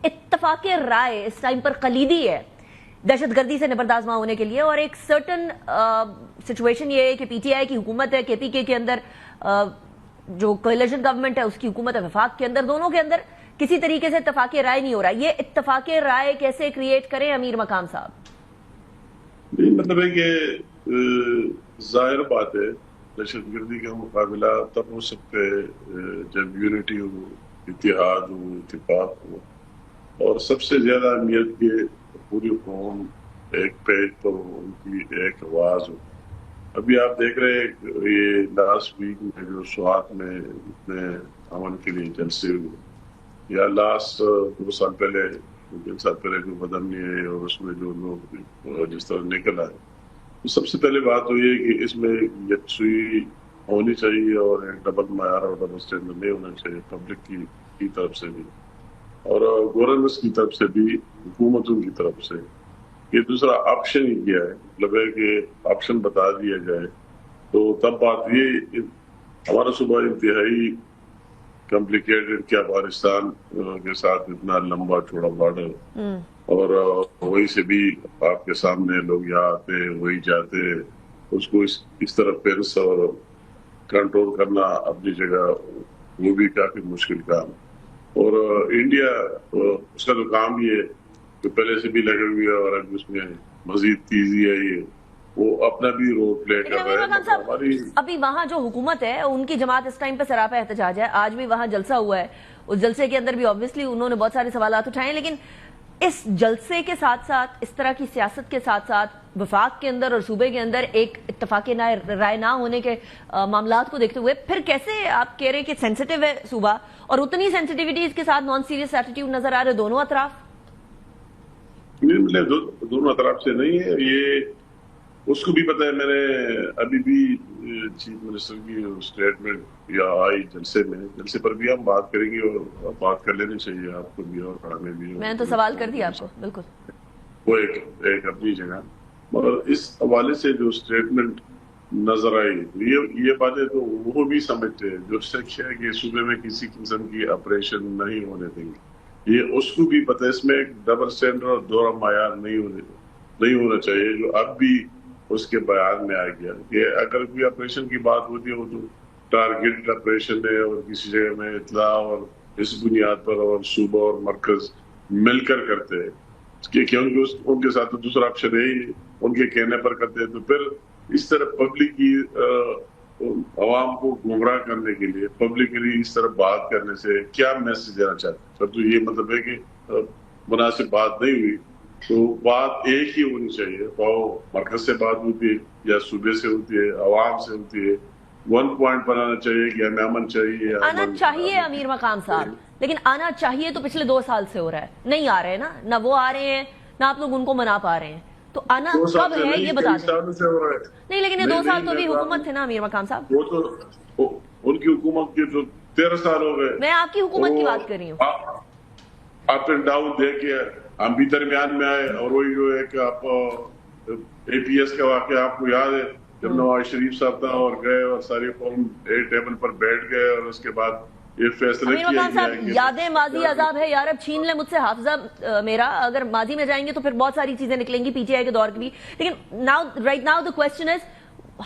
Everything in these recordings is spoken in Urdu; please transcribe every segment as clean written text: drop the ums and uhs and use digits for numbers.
اتفاق رائے اس ٹائم پر کلیدی ہے دہشت گردی سے نبرداز نہ ہونے کے لیے، اور ایک سرٹن سچویشن یہ ہے کہ پی ٹی آئی کی حکومت ہے، کے پی کے اندر جو کولیشن گورنمنٹ ہے اس کی حکومت ہے، وفاق کے اندر، دونوں کے اندر کسی طریقے سے اتفاق رائے نہیں ہو رہا. یہ اتفاق رائے کیسے کریٹ کریں امیر مقام صاحب؟ مطلب ہے کہ ظاہر بات ہے دہشت گردی کا مقابلہ تب ہو سکتا ہے جب یونٹی ہو، اتحاد ہو، اتفاق ہو، اور سب سے زیادہ اہمیت کے پوری قوم ایک پیج پر ہو، ان کی ایک آواز ہو. ابھی آپ دیکھ رہے ہیں یہ لاسٹ ویک میں جو سوات میں اتنے امن کے لیے جلسے ہوئے، یا لاسٹ 2 سال پہلے 3 سال پہلے جو بدامنی ہے اور اس میں جو لوگ جس طرح نکل آئے، تو سب سے پہلے بات تو یہ کہ اس میں یکسوئی ہونی چاہیے اور ایک ڈبل معیار اور ڈبل اسٹینڈرڈ نہیں ہونا چاہیے پبلک کی طرف سے بھی اور گورنمنٹس کی طرف سے بھی، حکومتوں کی طرف سے. یہ دوسرا آپشن ہی کیا ہے، مطلب ہے کہ آپشن بتا دیا جائے تو تب بات یہ ہمارا صوبہ انتہائی کمپلیکیٹڈ، کیا افغانستان کے ساتھ اتنا لمبا چوڑا بارڈر، اور وہی سے بھی آپ کے سامنے لوگ یہاں آتے وہی جاتے، اس کو اس طرح پیرس اور کنٹرول کرنا اپنی جگہ وہ بھی کافی مشکل کام. اور انڈیا اس کا تو کام بھی ہے کہ پہلے سے بھی لگے ہوئی ہے اور اب اس میں مزید تیزی آئی ہے، وہ اپنا بھی رول پلے کر رہے ہیں. ابھی وہاں جو حکومت ہے ان کی جماعت اس ٹائم پہ سراپا احتجاج ہے، آج بھی وہاں جلسہ ہوا ہے، اس جلسے کے اندر بھی آبویسلی انہوں نے بہت سارے سوالات اٹھائے، لیکن اس جلسے کے ساتھ ساتھ اس طرح کی سیاست کے ساتھ ساتھ وفاق کے اندر اور صوبے کے اندر ایک اتفاق رائے نہ ہونے کے معاملات کو دیکھتے ہوئے پھر کیسے آپ کہہ رہے کہ سینسٹیو ہے صوبہ اور اتنی سینسٹیوٹیز کے ساتھ نان سیریس ایٹیٹیوڈ نظر آ رہے دونوں اطراف؟ دونوں اطراف سے نہیں ہے، یہ اس کو بھی پتہ ہے. میں نے ابھی بھی چیف منسٹر کی اسٹیٹمنٹ یا آئی جلسے پر بھی ہم بات کریں گے اور بات کر لینی چاہیے آپ کو بھی اور ہمیں بھی. میں نے تو سوال کر دیا آپ کو، بالکل وہ ایک اپنی جگہ، مگر اس حوالے سے جو اسٹیٹمنٹ نظر آئی یہ باتیں تو وہ بھی سمجھتے ہیں جو شخص ہے کہ صوبے میں کسی قسم کی آپریشن نہیں ہونے دیں گے. یہ اس کو بھی پتہ ہے اس میں ایک ڈبل اسٹینڈرڈ اور دوہرا معیار نہیں ہونا چاہیے، جو اب بھی اس کے بیان میں آ گیا کہ اگر کوئی آپریشن کی بات ہوتی ہے وہ تو ٹارگیٹ آپریشن ہے اور کسی جگہ میں اطلاع اور اس بنیاد پر اور صوبہ اور مرکز مل کر کرتے ہیں، کیونکہ ان کے ساتھ تو دوسرا آپشن ہے ہی، ان کے کہنے پر کرتے ہیں. تو پھر اس طرح پبلک کی عوام کو گمراہ کرنے کے لیے پبلکلی اس طرح بات کرنے سے کیا میسج دینا چاہتے ہیں؟ سر تو یہ مطلب ہے کہ مناسب بات نہیں ہوئی. تو بات ایک ہی ہونی چاہیے، وہ مرکز سے بات ہوتی ہے یا صوبے سے ہوتی ہے، عوام سے ہوتی ہے. 1 پوائنٹ پر آنا چاہیے کہ ہمیں امن چاہیے. آنا چاہیے امیر مقام صاحب، لیکن آنا چاہیے تو پچھلے 2 سال سے ہو رہا ہے، نہیں آ رہے نا، نہ وہ آ رہے ہیں نہ آپ لوگ ان کو منا پا رہے ہیں. تو آنا کب ہے یہ بتا دیں. نہیں لیکن یہ 2 سال تو بھی حکومت تھے نا امیر مقام صاحب. وہ تو ان کی حکومت کے تو 13 سال ہو گئے. میں آپ کی حکومت کی بات کر رہی ہوں. اپ اینڈ ڈاؤن دیکھ کے ہم بھی درمیان میں آئے، اور وہی جو ہے کہ آپ اے پی ایس کا واقعہ آپ کو یاد ہے جب نواز شریف صاحب تھا اور گئے اور ساری قوم ایک ٹیبل پر بیٹھ گئے اور اس کے بعد یہ فیصلہ کیا گیا. صاحب یادیں ماضی عذاب ہے یار، اب چھین لے مجھ سے حافظہ میرا. اگر ماضی میں جائیں گے تو پھر بہت ساری چیزیں نکلیں گی پی ٹی آئی کے دور کی بھی. لیکن right now the question is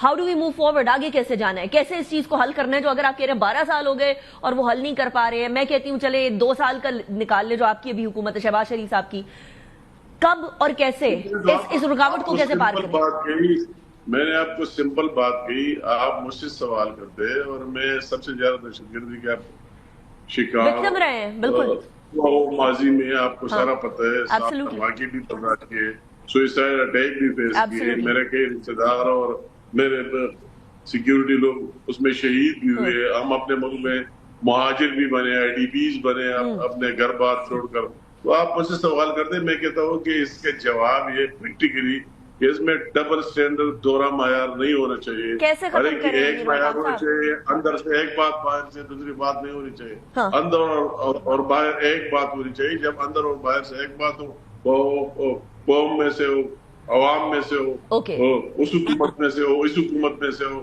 how do we move forward? آگے کیسے جانا ہے، کیسے اس چیز کو حل کرنا ہے جو اگر آپ کہہ رہے ہیں 12 سال ہو گئے اور وہ حل نہیں کر پا رہے ہیں. میں کہتی ہوں چلے 2 سال کا نکال لے جو آپ کی ابھی حکومت ہے شہباز شریف صاحب کی. کب اور کیسے اس رکاوٹ کو کیسے پار کریں؟ میں نے آپ کو سمپل بات کہی، آپ مجھ سے سوال کرتے ہیں اور میں سب سے زیادہ دہشت گردی کے شکار رہے ہیں. بالکل ماضی میں آپ کو سارا پتہ ہے، واقعی بھی برداشت کیے، سوئسائڈ اٹیک بھی فیس کیے، میرے کئی رشتے دار اور میرے سیکیورٹی لوگ اس میں شہید بھی ہوئے. ہم اپنے ملک میں مہاجر بھی بنے، آئی ڈی پیز بنے اپنے گھر بار چھوڑ کر. تو آپ مجھ سے سوال کرتے ہیں، میں کہتا ہوں کہ اس کے جواب یہ پریکٹیکلی کہ اس میں ڈبل سٹینڈرڈ دوہرا معیار نہیں ہونا چاہیے. ہر ایک معیار ہونا چاہیے، اندر سے ایک بات باہر سے دوسری بات نہیں ہونی چاہیے. اندر اور باہر ایک بات ہونی چاہیے. جب اندر اور باہر سے ایک بات ہو، وہ قوم میں سے ہو، عوام میں سے ہو، اس حکومت میں سے ہو، اس حکومت میں سے ہو،